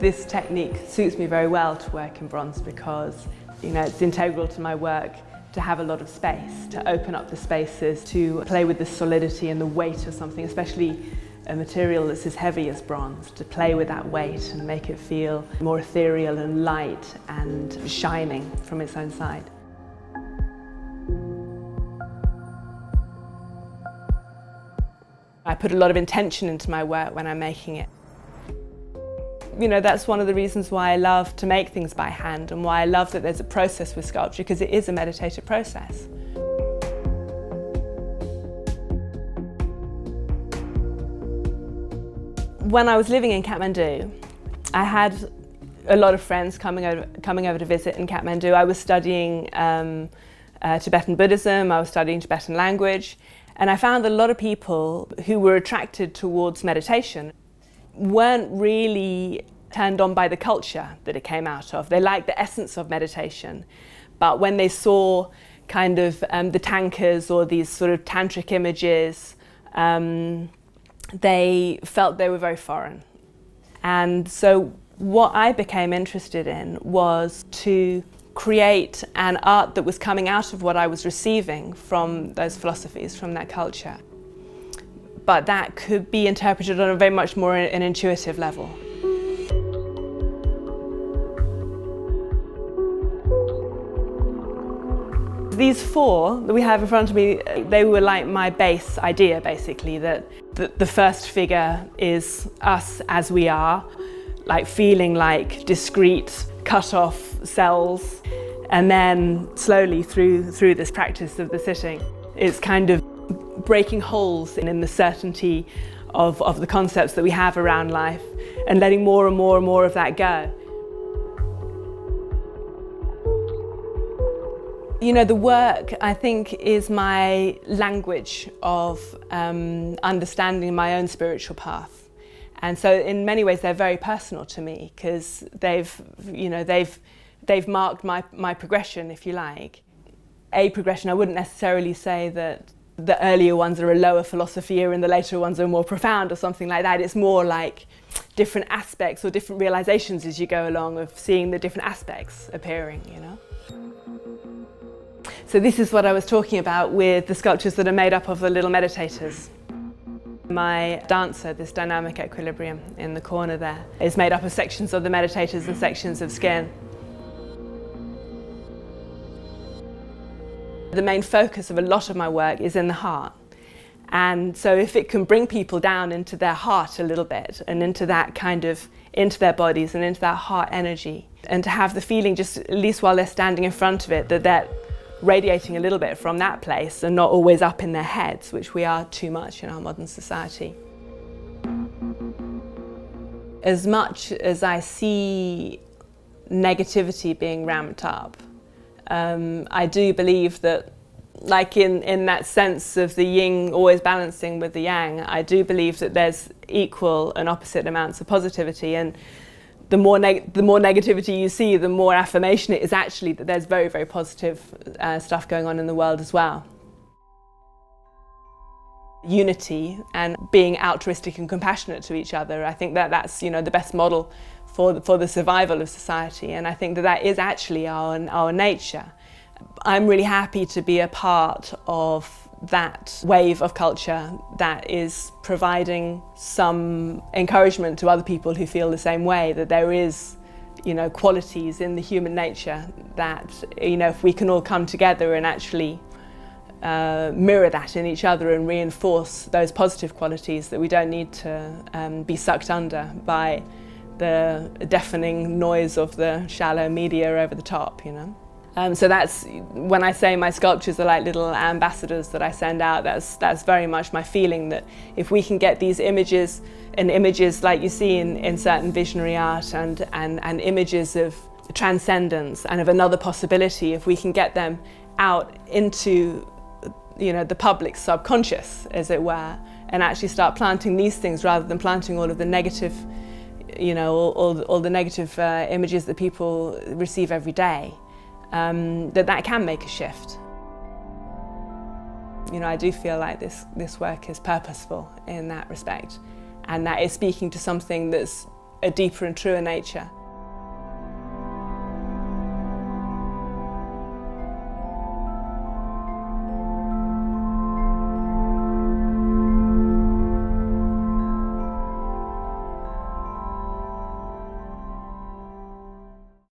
This technique suits me very well to work in bronze because, it's integral to my work to have a lot of space, to open up the spaces, to play with the solidity and the weight of something, especially a material that's as heavy as bronze, to play with that weight and make it feel more ethereal and light and shining from its own side. I put a lot of intention into my work when I'm making it. That's one of the reasons why I love to make things by hand and why I love that there's a process with sculpture, because it is a meditative process. When I was living in Kathmandu, I had a lot of friends coming over to visit in Kathmandu. I was studying Tibetan Buddhism, I was studying Tibetan language, and I found that a lot of people who were attracted towards meditation weren't really turned on by the culture that it came out of. They liked the essence of meditation, but when they saw kind of the tankas or these sort of tantric images, they felt they were very foreign. And so what I became interested in was to create an art that was coming out of what I was receiving from those philosophies, from that culture. But that could be interpreted on a very much more an intuitive level. These four that we have in front of me, they were like my base idea, basically, that the first figure is us as we are, like feeling like discrete, cut-off cells, and then slowly through this practice of the sitting, it's kind of breaking holes in the certainty of the concepts that we have around life and letting more and more and more of that go. The work, I think, is my language of understanding my own spiritual path. And so in many ways they're very personal to me because they've marked my progression, if you like. A progression, I wouldn't necessarily say that the earlier ones are a lower philosophy and the later ones are more profound or something like that. It's more like different aspects or different realizations as you go along of seeing the different aspects appearing, So this is what I was talking about with the sculptures that are made up of the little meditators. My dancer, this dynamic equilibrium in the corner there, is made up of sections of the meditators and sections of skin. The main focus of a lot of my work is in the heart. And so if it can bring people down into their heart a little bit and into that kind of, into their bodies and into that heart energy, and to have the feeling just, at least while they're standing in front of it, that they're radiating a little bit from that place and not always up in their heads, which we are too much in our modern society. As much as I see negativity being ramped up, I do believe that, like in that sense of the yin always balancing with the yang, I do believe that there's equal and opposite amounts of positivity, and the more negativity you see, the more affirmation it is actually that there's very, very positive stuff going on in the world as well. Unity and being altruistic and compassionate to each other, I think that's the best model for the survival of society, and I think that is actually our nature. I'm really happy to be a part of that wave of culture that is providing some encouragement to other people who feel the same way, that there is, qualities in the human nature that, if we can all come together and actually mirror that in each other and reinforce those positive qualities, that we don't need to be sucked under by the deafening noise of the shallow media over the top, So that's, when I say my sculptures are like little ambassadors that I send out, that's very much my feeling, that if we can get these images, and images like you see in certain visionary art and images of transcendence and of another possibility, if we can get them out into the public subconscious, as it were, and actually start planting these things rather than planting all of the negative, all the negative images that people receive every day, that can make a shift. I do feel like this work is purposeful in that respect, and that is speaking to something that's a deeper and truer nature.